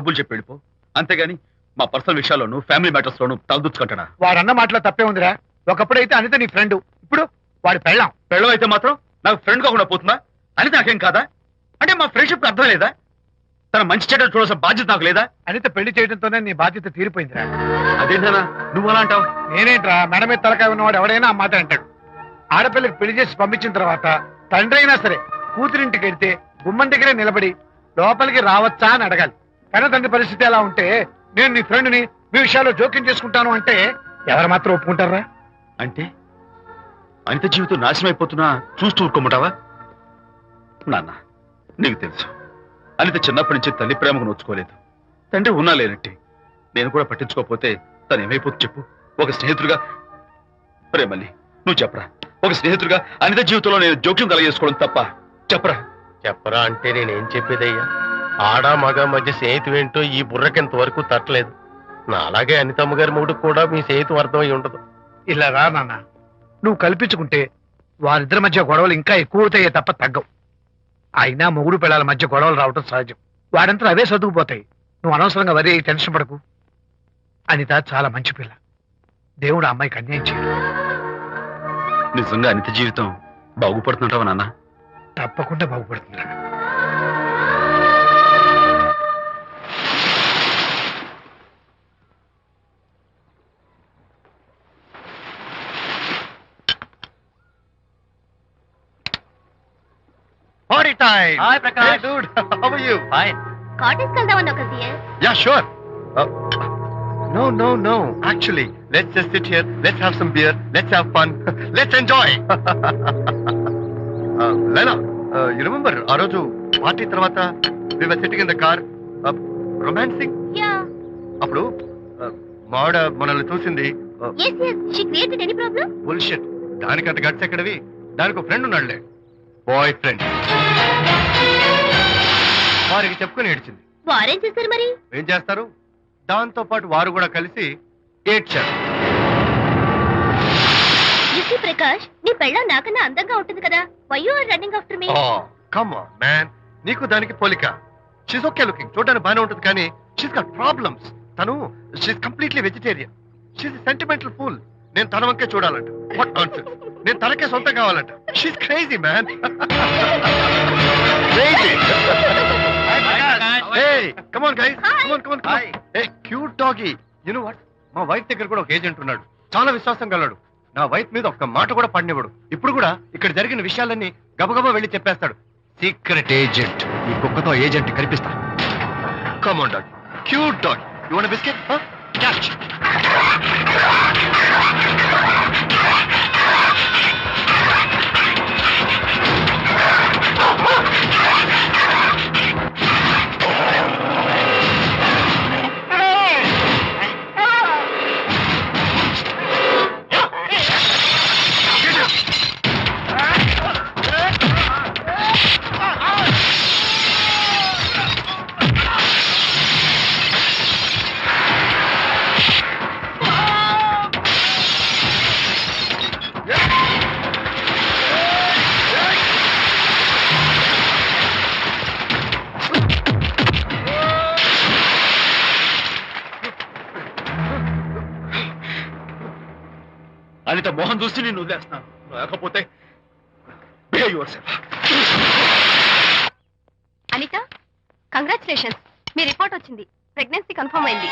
డబ్బులు చెప్పి వెళ్ళిపో, అంతేగాని మా పర్సనల్ విషయాల్లోనూ ఫ్యామిలీ మ్యాటర్స్ లోనూ తలదూర్చుకుంటాడా? వాడన్న మాటలో తప్పే ఉందిరా. ఒకప్పుడైతే అనిత నీ ఫ్రెండ్, ఇప్పుడు వాడు పెళ్ళాం. పెళ్ళం అయితే మాత్రం నాకు ఫ్రెండ్ కాకుండా పోతుందా? అనిత నాకేం కాదా? అంటే మా ఫ్రెండ్షిప్ అర్థం లేదా? తన మంచి చెడ్డ చూడాల్సిన బాధ్యత నాకు లేదా? అనిత పెళ్లి చేయడంతోనే నీ బాధ్యత తీరిపోయిందిరా. అదేంటనా నువ్వు అలా అంటావు? నేనేంట్రా, మెడ మీద తలకాయ ఉన్నవాడు ఎవడైనా ఆ మాట అంటాడు. ఆడపిల్లకి పెళ్లి చేసి పంపించిన తర్వాత తండ్రి అయినా సరే కూతురింటికి వెళ్తే గుమ్మం దగ్గరే నిలబడి లోపలికి రావచ్చా అని అడగాలి. కానీ తండ్రి పరిస్థితి ఎలా ఉంటే నేను నీ ఫ్రెండ్ని మీ విషయాల్లో జోక్యం చేసుకుంటాను అంటే ఎవరు మాత్రం ఒప్పుకుంటారా? అంటే అనిత జీవితం నాశనం అయిపోతున్నా చూస్తూ ఊరుకోమంటావా? నాన్న, నీకు తెలుసు అనిత చిన్నప్పటి నుంచి తల్లి ప్రేమకు నోచుకోలేదు. తండ్రి ఉన్నా లేనట్టే. నేను కూడా పట్టించుకోకపోతే తను ఏమైపోతుంది చెప్పు? ఒక స్నేహితుడిగా ప్రేమల్ని నువ్వు చెప్పరా. ఒక స్నేహితుడిగా అనిత జీవితంలో నేను జోక్యం కలగజేసుకోవడం తప్ప? చెప్పరా. చెప్పరా అంటే నేనేం చెప్పేదయ్యా? ఆడ మగ మధ్య స్నేహితు ఏంటో ఈ బుర్రకింత వరకు తట్టలేదు. నా అలాగే అనితమ్మ గారి మూడు కూడా మీ స్నేహితం అర్థమై ఉండదు. ఇలా రా నాన్న, నువ్వు కల్పించుకుంటే వారిద్దరి మధ్య గొడవలు ఇంకా ఎక్కువ అవుతాయే తప్ప తగ్గవు. అయినా మొగుడు పిల్లల మధ్య గొడవలు రావటం సహజం. వాడంతా అవే సర్దుకుపోతాయి. నువ్వు అనవసరంగా వరి టెన్షన్ పడకు. అనిత చాలా మంచి పిల్ల. దేవుడు ఆ అమ్మాయికి అన్యాయం చేయడు. నిజంగా అనిత జీవితం బాగుపడుతుంటావా నాన్న? తప్పకుండా బాగుపడుతుందా. Party time! Hi, Prakash. Hey, dude. How are you? Fine. Cottage వెళ్దామన్నా కదా dear. Yeah, sure. No. Actually, let's just sit here. Let's have some beer. Let's have fun. Let's enjoy. Lena, you remember ఆ రోజు party తర్వాత we were sitting in the car, romancing? Yeah. అప్పుడు మావిడ మనల్ని చూసింది. Yes. She created any problem? Bullshit. దానికి అంత guts ఎక్కడవి? దానికి ఒక ఫ్రెండ్ ఉన్నాడులే, బాయ్ ఫ్రెండ్. వారికి చెప్పుకుని ఏడ్చింది. వారేం చేశారు మరి? ఏం చేస్తారు, దాంతో పాటు వారు కూడా కలిసి ఏడ్చారు. యూసీ ప్రకాష్, నీ పెళ్ళం నాకన్నా అందంగా ఉంటుంది కదా. Why you are running after me? Come on man, నీకు దానికి పోలిక. షీస్ ఓకే లుకింగ్, చూడడానికి బాగానే ఉంటుంది, కానీ షీస్ గాట్ ప్రాబ్లమ్స్. తను she's completely vegetarian. She's sentimental pool. నేను తన వంకే చూడాలంట. What nonsense. నేను తనకే సొంతం కావాలంట. She's crazy man. Crazy. Hey, come on guys. Come on. Hey, cute doggy. You know what? మా వైఫ్ దగ్గర కూడా ఒక ఏజెంట్ ఉన్నాడు. చాలా విశ్వాసం గలడు. నా వైఫ్ మీద ఒక్క మాట కూడా పడినివ్వడు. ఇప్పుడు కూడా ఇక్కడ జరిగిన విషయాలన్నీ గబగబా వెళ్ళి చెప్పేస్తాడు. Secret agent. ఈ కుక్కతో ఏజెంట్ కనిపిస్తా. Come on dog. Cute dog. You want a biscuit? Huh? Catch. Anitha Mohan చూసి నేను వదిలేస్తున్నాను. లేకపోతే behave yourself. అనిత, కంగ్రాచులేషన్స్. మీ రిపోర్ట్ వచ్చింది. ప్రెగ్నెన్సీ కన్ఫర్మ్ అయింది.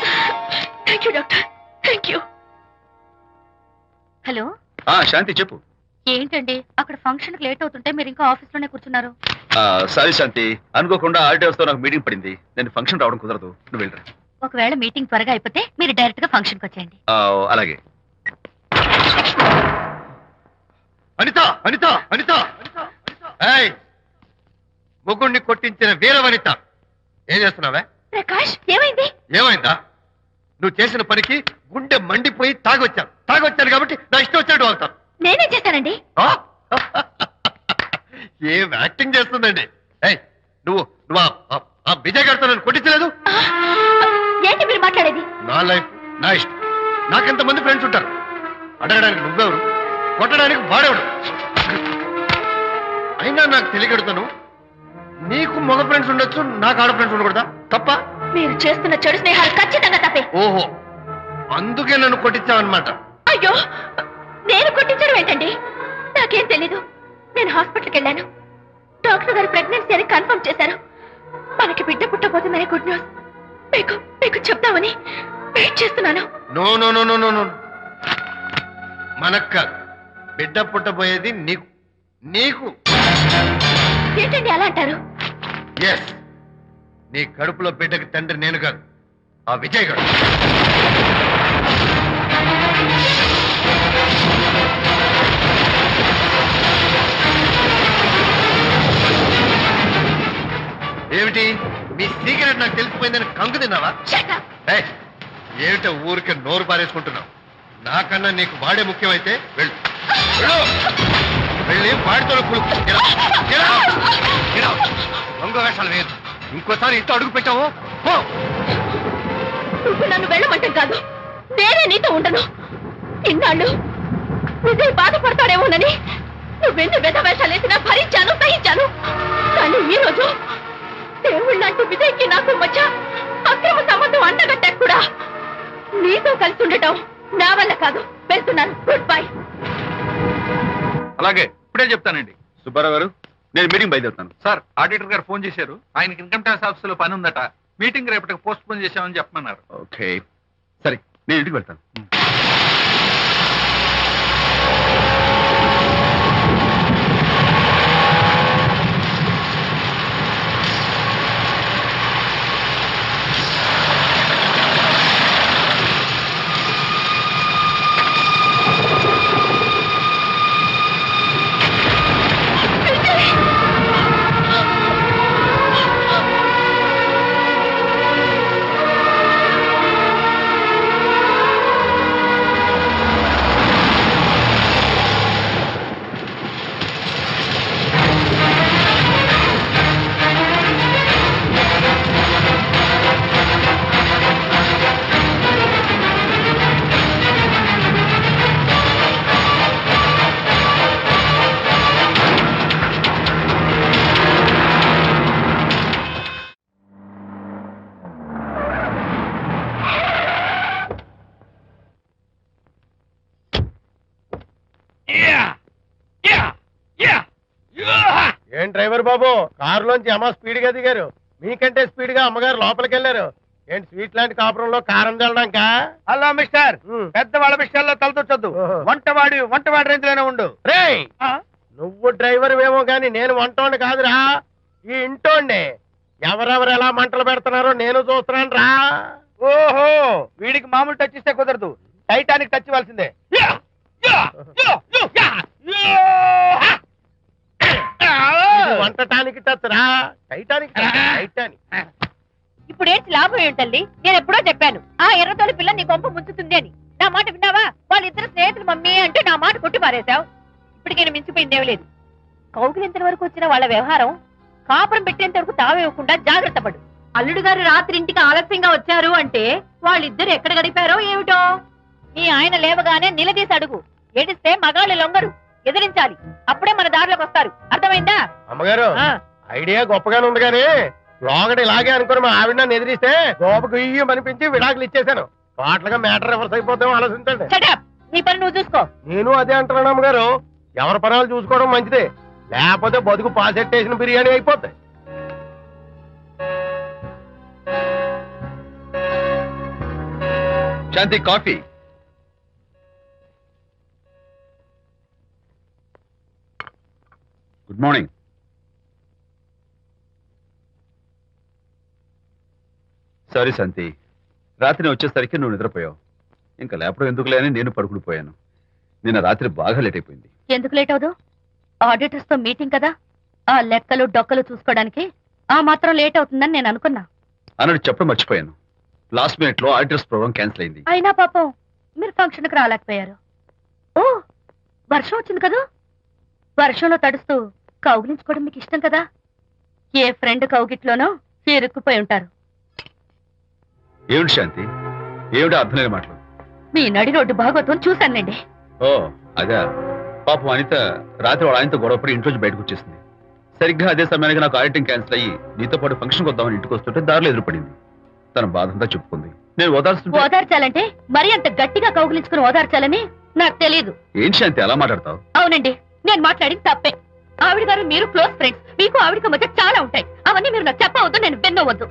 Thank you doctor. Thank you. Hello. Shanthi చెప్పు. ఏంటండి అక్కడ ఫంక్షన్ లేట్ అవుతుంటే మీరు ఇంకా ఆఫీస్ లోనే కూర్చున్నారు? సారీ శాంతి, అనుకోకుండా ఆర్డర్స్ తో నాకు మీటింగ్ పడింది. నేను ఫంక్షన్ రావడం కుదరదు. నువ్వు వెళ్ళరా. ఒకవేళ మీటింగ్ త్వరగా అయిపోతే మీరు డైరెక్ట్ గా ఫంక్షన్ కి వచ్చేయండి. అలాగే. అనిత. ఏయ్, ముగ్గుడిని కొట్టించిన వీరవనిత, ఏం చేస్తున్నావే? ప్రకాష్, ఏమైంది? ఏమైందా? నువ్వు చేసిన పనికి గుండె మండిపోయి తాగొచ్చాను కాబట్టి నా ఇష్టం వచ్చాడు అవుతాను. నేనే చేశానండి. ఏం యాక్టింగ్ చేస్తుందండి. నువ్వు ఆ విజయ్ గారితో నన్ను కొట్టించలేదు. ఏంటి మీరు మాట్లాడేది? నా లైఫ్ నా ఇష్టం. నాకెంతమంది ఫ్రెండ్స్ ఉంటారు. అడగడానికి నువ్వెవరు, కొట్టడానికి వాడేవాడు. అయినా నాకు తెలియగడుతాను. నీకు మగ ఫ్రెండ్స్ ఉండొచ్చు, నాకు ఆడ ఫ్రెండ్స్ ఉండకూడదా? తప్ప? మీరు చేస్తున్న చెడు స్నేహాలు ఖచ్చితంగా తప్పే. ఓహో, అందుకే నన్ను కొట్టించావన్నమాట. అయ్యో, నేను కొట్టించడం ఏంటండి? నాకేం తెలీదు. నేను హాస్పిటల్కి వెళ్ళాను. డాక్టర్ గారు ప్రెగ్నెన్సీ అని కన్ఫర్మ్ చేశారు. మనకి బిడ్డ పుట్టబోతుందని గుడ్ న్యూస్ మీకు చెప్తామని వెయిట్ చేస్తున్నాను. No no no no no no, మనక్క బిడ్డ పుట్టబోయేది నీకు. నీకు ఏంటండి అలా అంటారు? ఎస్, నీ కడుపులో బిడ్డకి తండ్రి నేను కాదు, ఆ విజయ్ గారు. ఏమిటి మీ సీక్రెట్ నాకు తెలిసిపోయిందని కంగు తిన్నావా? ఏయ్, ఏమిటో ఊరికే నోరు పారేసుకుంటున్నావు? నాకన్నా నీకు వాడే ముఖ్యమైతే వెళ్ళు, వెళ్ళి వాడితో దొంగ వేషాలు వేయద్దు. ఇంకోసారి ఇంట్లో అడుగు పెట్టావు నువ్వు నన్ను వెళ్ళమంటాం కాదు, నేనే నీతో ఉండను. ఇన్నాళ్ళు విజయ్ బాధపడతాడేమోనని నువ్వెన్ని వేషాలు వేసినా భరించాను, సహించాను. కానీ ఈ రోజు దేవుళ్ళంటూ విజయ్కి నాకు మధ్య అక్రమ సంబంధం అంటగట్టా కూడా నీతో కలిసి ఉండటం నా వల్ల కాదు. వెళ్తున్నాను, గుడ్ బై. అలాగే ఇప్పుడే చెప్తానండి. సుబ్బారావు గారు, నేను మీటింగ్ బయలుదేరుతాను. సార్, ఆడిటర్ గారు ఫోన్ చేశారు. ఆయనకి ఇన్కమ్ ట్యాక్స్ ఆఫీస్ లో పని ఉందట. మీటింగ్ రేపటికి పోస్ట్ పోన్ చేశామని చెప్పమన్నారు. ఓకే, సరే, నేను ఇంటికి వెళ్తాను. ఏం డ్రైవర్ బాబు, కారులోంచి అమ్మ స్పీడ్ గా దిగారు. మీకంటే స్పీడ్ గా అమ్మగారు లోపలికి వెళ్ళారు. ఏంటి స్వీట్ లాంటి కాపురంలో కారం చల్లడానికా? హలో మిస్టర్, పెద్దవాళ్ళ విషయాల్లో తలదొచ్చొద్దు. వంటవాడి రేంజ్ లోనే ఉండు. రే, నువ్వు డ్రైవర్ ఏమో గాని నేను వంటోండి కాదురా, ఈ ఇంటోండి. ఎవరెవరు ఎలా మంటలు పెడుతున్నారో నేను చూస్తున్నాను రా. ఓహో, వీడికి మామూలు టచ్ ఇస్తే కుదరదు, టైటానిక్ టచ్ ఇవ్వాల్సిందే. వంటటానికి టచ్ రా, టైటానిక్ టైటానిక్. ఇప్పుడు ఏంటి లాభం ఏంటల్లి? నేను ఎప్పుడో చెప్పాను ఆ ఎర్రతోలి పిల్ల నీ కొంప ముంచుతుంది అని. నా మాట విన్నావా? వాళ్ళిద్దరు స్నేహితులు మమ్మీ అంటూ నా మాట కొట్టి పారేశావు. ఇప్పటికి నేను మించిపోయిందేం లేదు. కౌగిలింత వరకు వచ్చిన వాళ్ళ వ్యవహారం కాపురం పెట్టేంత వరకు తావేవ్వకుండా జాగ్రత్త పడు. అల్లుడు గారు రాత్రి ఇంటికి ఆలస్యంగా వచ్చారు అంటే వాళ్ళిద్దరు ఎక్కడ గడిపారో ఏమిటో. నీ ఆయన లేవగానే నిలదీసి అడుగు. ఏడిస్తే మగాళ్ళు లొంగరు, ఎదిరించాలి. అప్పుడే మన దారిలోకి వస్తారు. అర్థమైందా? అమ్మగారు, ఐడియా గొప్పగానే ఉంది కానీ లోగడ ఇలాగే అనుకుని మా ఆవిడ నన్ను ఎదిరిస్తే గోపకు ఇయ్యం అనిపించి విడాకులు ఇచ్చేశాను. టోటల్ గా మ్యాటర్ రివర్స్ అయిపోతాం, ఆలోచించండి. నీ పని నువ్వు చూసుకో. నేను అదే అంటున్నాను అమ్మగారు, ఎవరి పనాలు చూసుకోవడం మంచిదే, లేకపోతే బతుకు పాసెట్టేసిన బిర్యానీ అయిపోతాయి. శాంతి, కాఫీ. Good morning. సారీ శాంతి, రాత్రి వచ్చేసరికి నువ్వు నిద్రపోయావు. ఇంకా లేపడం ఎందుకులే అని నేను పడుకుని పోయాను. నిన్న రాత్రి బాగా లేట్ అయిపోయింది. ఎందుకు లేట్ అవదు? ఆడిటర్స్ తో మీటింగ్ కదా, ఆ లెక్కలు డొక్కలు చూసుకోవడానికి ఆ మాత్రం లేట్ అవుతుందని నేను అనుకున్నా. అన్నట్టు చెప్పడం మర్చిపోయాను. లాస్ట్ మినిట్ లో ఆడిటర్స్ ప్రోగ్రామ్ క్యాన్సిల్ అయింది. అయినా పాపం మీరు ఫంక్షన్ కి రాలేకపోయారు. ఓ, వర్షం వచ్చింది కదా, వర్షంలో తడుస్తూ కౌగిలించుకోవడం మీకు ఇష్టం కదా. ఏ ఫ్రెండ్ కౌగిట్లోనో ఇరుక్కుపోయి ఉంటారు. ఏమిటి శాంతి, ఏమిటి అర్థం లేని మాటలు? మీ నడి రోడ్డు భాగవతం చూశానండి. ఓ అదే, పాపం అనిత రాత్రి వాళ్ళ ఆయనతో గొడవపడి ఇంట్లోంచి బయటకు వచ్చేసింది. సరిగ్గా అదే సమయానికి నాకు ఆడిటింగ్ క్యాన్సిల్ అయ్యి నీతో పాటు ఫంక్షన్కి వద్దామని ఇంటికి వస్తుంటే దారిలో ఎదురుపడింది. తన బాధంతా చెప్పుకుంది. నేను ఓదార్చుంటే ఓదార్చాలంటే మరి అంత గట్టిగా కౌగిలించుకుని ఓదార్చాలని నాకు తెలియదు. ఏం శాంతి అలా మాట్లాడతావు? అవునండి, నేను మాట్లాడింది తప్పే. ఆవిడ గారు మీరు క్లోజ్ ఫ్రెండ్స్, మీకు ఆవిడకి మధ్య చాలా ఉంటాయి. అవన్నీ మీరు నాకు చెప్పవద్దు, నేను విన్నవద్దు.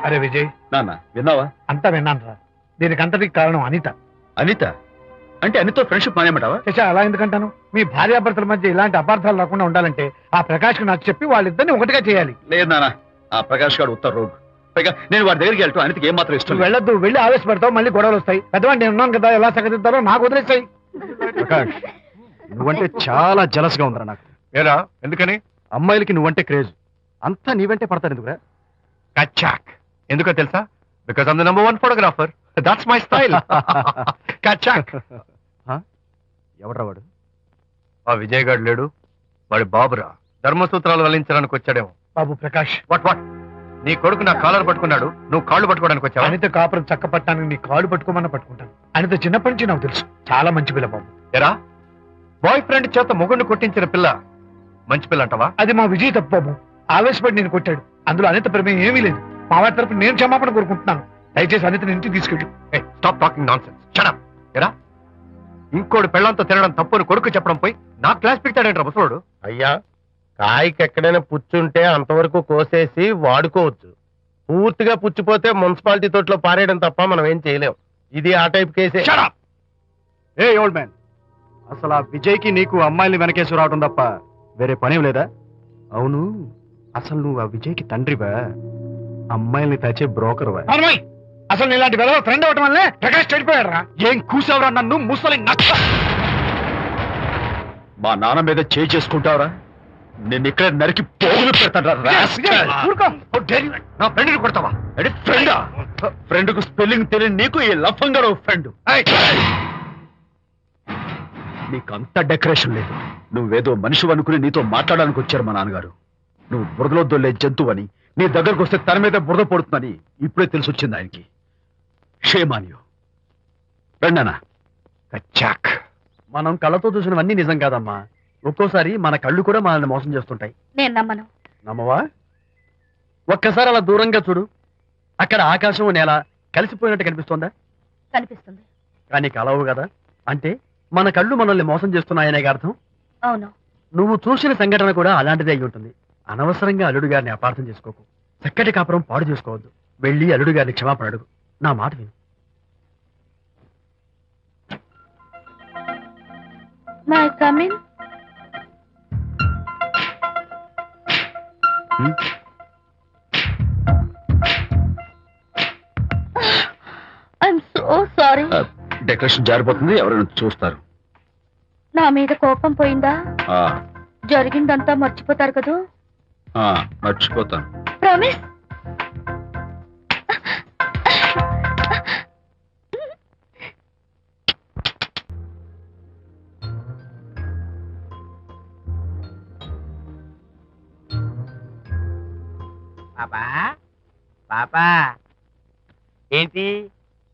అరే విజయ్, నాన్న విన్నావా? అంతా విన్నాను రా. దీనికి అంతటికి కారణం అనిత. అనిత అంటే అనితో ఫ్రెండ్షిప్ మానేమంటావా? శశా, అలా ఎందుకంటాను? మీ భార్యాభర్తల మధ్య ఇలాంటి అపార్థాలు రాకుండా ఉండాలంటే ఆ ప్రకాష్ కు నాకు చెప్పి వాళ్ళిద్దరిని ఒకటిగా చేయాలి. లేదు నాన్న, ఆ ప్రకాష్ గారు ఉత్తర రోగ్. పైగా నేను వాడి దగ్గరికి వెళ్తాను. అనితకి ఏం మాత్రం ఇష్టం నువ్వు వెళ్ళొద్దు, వెళ్ళి ఆవేశపడతావు, మళ్ళీ గొడవలు వస్తాయి. పెద్దవాడు నేను ఉన్నాను కదా, ఎలా సగదిద్దారో నాకు వదిలేస్తాయి. ప్రకాష్, నువ్వంటే చాలా జలస్ గా ఉందిరా నాకు. ఏరా ఎందుకని? అమ్మాయిలకి నువ్వంటే క్రేజ్, అంతా నీవంటే పడతారు ఎందుకురా? కచ్చాక్. ఎందుకో తెలుసా? Because I'm the number 1 photographer. That's my style. కచ్చాక్. ఎవడ్రా వాడు? ఆ విజయ్ గారు లేడు, వాడి బాబురా. ధర్మసూత్రాలు వల్లించడానికి వచ్చాడేమో. బాబు ప్రకాష్, వాట్ నీ కొడుకు నా కాలర్ పట్టుకున్నాడు, నువ్వు కాళ్ళు పట్టుకోవడానికి వచ్చావా? అనిత కాపురం చక్క పట్టానికి నీ కాళ్ళు పట్టుకోమన్నా పట్టుకుంటాను. అనిత చిన్నప్పటి నుంచి నాకు తెలుసు, చాలా మంచి పిల్ల బాబు. ఎరా, బాయ్ ఫ్రెండ్ చేత మొగుడిని కొట్టించిన పిల్ల మంచి పిల్ల అంటావా? అది మా విజయ్ తప్పు బాబు. ఆవేశపడి నేను కొట్టాడు. అందులో అనిత ప్రమేయం ఏమీ లేదు. మా వారి తరపు నేను క్షమాపణ కోరుకుంటున్నాను. దయచేసి అనితని ఇంటికి తీసుకెళ్ళు. Stop talking nonsense. Shut up. ఎరా, ఇంకోటి పెళ్ళంతో తినడం తప్పుని కొడుకు చెప్పడం పోయి నా క్లాస్ పెడతాడంటారా ముసలోడు? అయ్యా, కాయకి ఎక్కడైనా పుచ్చుంటే అంతవరకు కోసేసి వాడుకోవచ్చు. పూర్తిగా పుచ్చిపోతే మున్సిపాలిటీ తోటలో పారేయడం తప్ప మనం ఏం చేయలేం. ఇది ఆ టైప్ కేసే. Shut up! ఏ ఓల్డ్ మ్యాన్, అసలు ఆ విజయ్కి నీకు అమ్మాయిని వెనకేసి రావడం తప్ప వేరే పనేం లేదా? అవును, అసలు నువ్వు ఆ విజయ్కి తండ్రివా, అమ్మాయిల్ని తెచ్చే బ్రోకర్వా? అమ్మాయి, అసలు నేను ఇలాంటి వెధవ ఫ్రెండ్ అవటం వల్లే ప్రకాష్ చెడిపోయాడు రా. ఏం కూసావురా నన్ను ముసలి నచ్చ? మా నాన్న మీద చేయి చేసుకుంటావురా? నేను ఇక్కడ నరికి పోగులు పెడతాను. ఊరుకో. నా ఫ్రెండ్ని కొడతావా? ఫ్రెండా? ఫ్రెండ్ కు స్పెల్లింగ్ తెలియని నీకు ఈ లఫంగా ఫ్రెండ్. నీకు అంత డెకరేషన్ లేదు. నువ్వేదో మనిషి అనుకుని నీతో మాట్లాడడానికి వచ్చారు మా నాన్నగారు. నువ్వు బురదలో దొల్లే జంతువు అని, నీ దగ్గరకు వస్తే తన మీద బురద పడుతుందని ఇప్పుడే తెలిసి వచ్చింది ఆయనకి. షేమాన్యు రండనా. కచ్చాక్. మనం కళ్ళతో చూసినవన్నీ నిజం కాదమ్మా. ఒక్కోసారి మన కళ్ళు కూడా మనల్ని మోసం చేస్తుంటాయి. నేను నమ్మను. నమ్మవా? ఒక్కసారి అలా దూరంగా చూడు. అక్కడ ఆకాశం నేల కలిసిపోయినట్టు కనిపిస్తోందా? కనిపిస్తుంది. కానీ కలవు కదా. అంటే మన కళ్ళు మనల్ని మోసం చేస్తున్నాయనే అర్థం. అవును. నువ్వు చూసిన సంఘటన కూడా అలాంటిదే అయి ఉంటుంది. అనవసరంగా అల్లుడు గారిని అపార్థం చేసుకోకు. చక్కటి కాపురం పాడు చేసుకోవద్దు. వెళ్ళి అల్లుడు గారిని క్షమాపణ అడుగు. నా మాట విను. May come in. I'm so sorry. Decoration జారిపోతుంది, ఎవరైనా చూస్తారు. నా మీద కోపం పోయిందా? ఆ, జరిగిందంతా మర్చిపోతారు కదూ? ఆ, మర్చిపోతాను. ప్రామిస్. పాపా పాపా, ఏంటి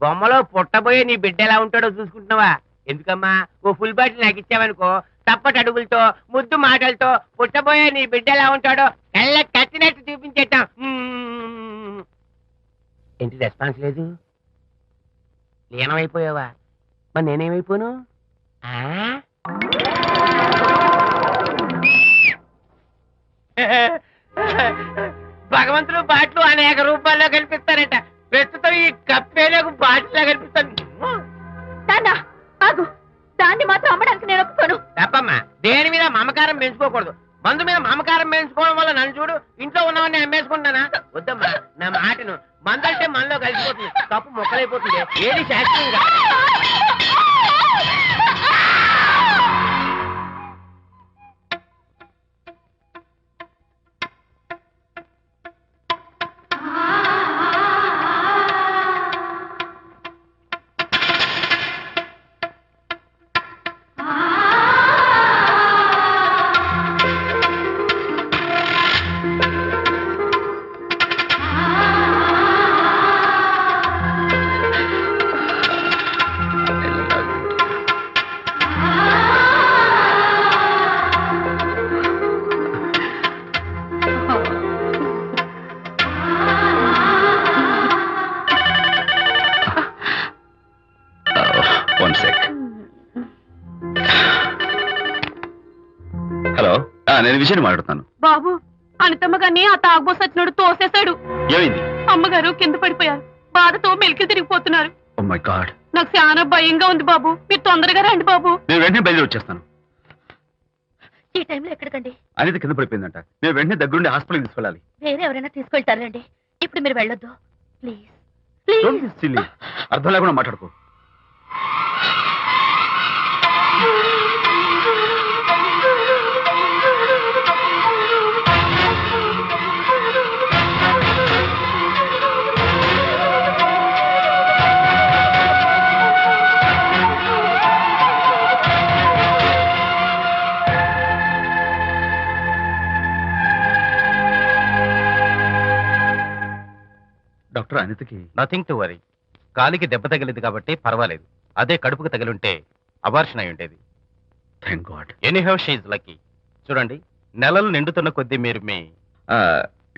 బొమ్మలో పుట్టబోయే నీ బిడ్డ ఎలా ఉంటాడో చూసుకుంటున్నావా? ఎందుకమ్మా, ఓ ఫుల్ బాటిల్ నాకు ఇచ్చావనుకో, తప్పటి అడుగులతో ముద్దు మాటలతో పుట్టబోయే నీ బిడ్డ ఎలా ఉంటాడో కళ్ళ కట్టినట్టు చూపించేద్దాం. ఏంటి రెస్పాన్స్ లేదు? లీనమైపోయావా? మరి నేనేమైపోను? భగవంతుడు బాట్లు అనేక రూపాల్లో కనిపిస్తారట. ప్రస్తుతం ఈ కప్పేలకు బాటిల్లా కనిపిస్తాను. నాన్న, ఆగు. దాన్ని మాత్రం అమ్మడానికి నేను ఒప్పుకోను. తప్పమ్మా, దేని మీద మమకారం పెంచుకోకూడదు. మందు మీద మమకారం పెంచుకోవడం వల్ల నన్ను చూడు, ఇంట్లో ఉన్నవన్నీ అమ్మేసుకుంటానా? వద్దమ్మా, నా మాటను. మందంటే మనలో కలిసిపోతుంది, కప్పు మొక్కలైపోతుంది. ఏది శాస్త్రీయంగా నేను విజయని మాట్లాడుతాను. బాబు అనితమ్మ గారిని ఆ తాగుబోసు వచ్చినోడు తోసేశాడు. ఏమైంది? అమ్మగారు కింద పడిపోయారు. బాధతో మెలికి తిరిగిపోతున్నారు. Oh my God. నాకు చాలా భయంగా ఉంది బాబు. మీరు తొందరగా రండి బాబు. నేను వెంటనే బయలుదేరి వచ్చేస్తాను. ఈ టైంలో ఎక్కడికండి? అనిత కింద పడిపోయిందంట. నేను వెంటనే దగ్గరుండి హాస్పిటల్కి తీసుకెళ్ళాలి. వేరే ఎవరైనా తీసుకెళ్తారండి. ఇప్పుడు మీరు వెళ్ళొద్దు ప్లీజ్. Don't be silly. అర్థం లేకుండా మాట్లాడుకో. డాక్టర్, అనితకి నథింగ్ టు వరీ. కాలికి దెబ్బ తగిలింది కాబట్టి పర్వాలేదు. అదే కడుపుకు తగిలింటే అబార్షన్ అయి ఉండేది. Thank god. Anyhow she's lucky. చూడండి, నెలలు నిండుతున్న కొద్దీ మీరు మీ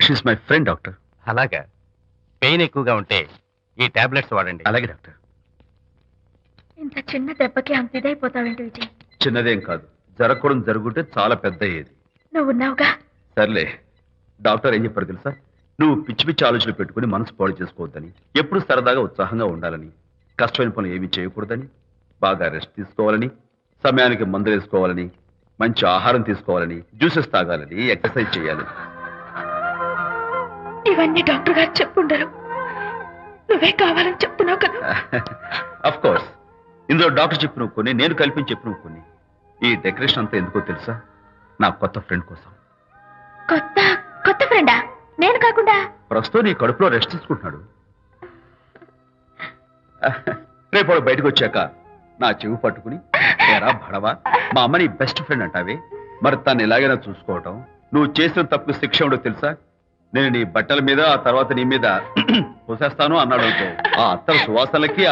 షీస్ మై ఫ్రెండ్ డాక్టర్. అలాగా పెయిన్ ఎక్కువగా ఉంటే ఈ టాబ్లెట్స్ వాడండి. అలాగే డాక్టర్. ఇంత చిన్న దెబ్బకి అంత ఇదైపోతావేంటి విజయ్? చిన్నదేం కాదు, జరగకూడదు జరుగుంటే చాలా పెద్ద అయ్యేది. నువ్వు ఉన్నావుగా. సర్లే. డాక్టర్ ఏం చెప్పారు తెలుసా? నువ్వు పిచ్చి పిచ్చి ఆలోచనలు పెట్టుకుని మనసు పాడు చేసుకోవద్దని, ఎప్పుడు సరదాగా ఉత్సాహంగా ఉండాలని, కష్టమైన పనులు ఏమీ చేయకూడదని, బాగా రెస్ట్ తీసుకోవాలని, సమయానికి మందులు వేసుకోవాలని, మంచి ఆహారం తీసుకోవాలని, జ్యూసెస్ తాగాలని, ఎక్సర్సైజ్ చేయాలి. ఇవన్నీ డాక్టర్ గారు చెప్పుండరు. నువ్వే కావాలని చెప్తున్నావు కదా. Of course. ఇందులో డాక్టర్ చెప్పిన కొన్ని, నేను కల్పించి చెప్పిన కొన్ని. ఈ డెకరేషన్ అంతా ఎందుకో తెలుసా? నా కొత్త ఫ్రెండ్ కోసం. కొత్త కొత్త ఫ్రెండా? నేను కాకుండా? ప్రస్తుతం నీ కడుపులో రెస్ట్ తీసుకుంటున్నాడు. రేపు వాడు బయటకు వచ్చాక నా చెవి పట్టుకుని, ఏరా భడవా, మా అమ్మ నీ బెస్ట్ ఫ్రెండ్ అంటావే, మరి తను ఎలాగైనా చూసుకోవటం, నువ్వు చేసిన తప్పు శిక్ష ఉండో తెలుసా? నేను నీ బట్టల మీద, ఆ తర్వాత నీ మీద పోసేస్తాను అన్నాడు. ఆ అత్తల సువాసనలకి, ఆ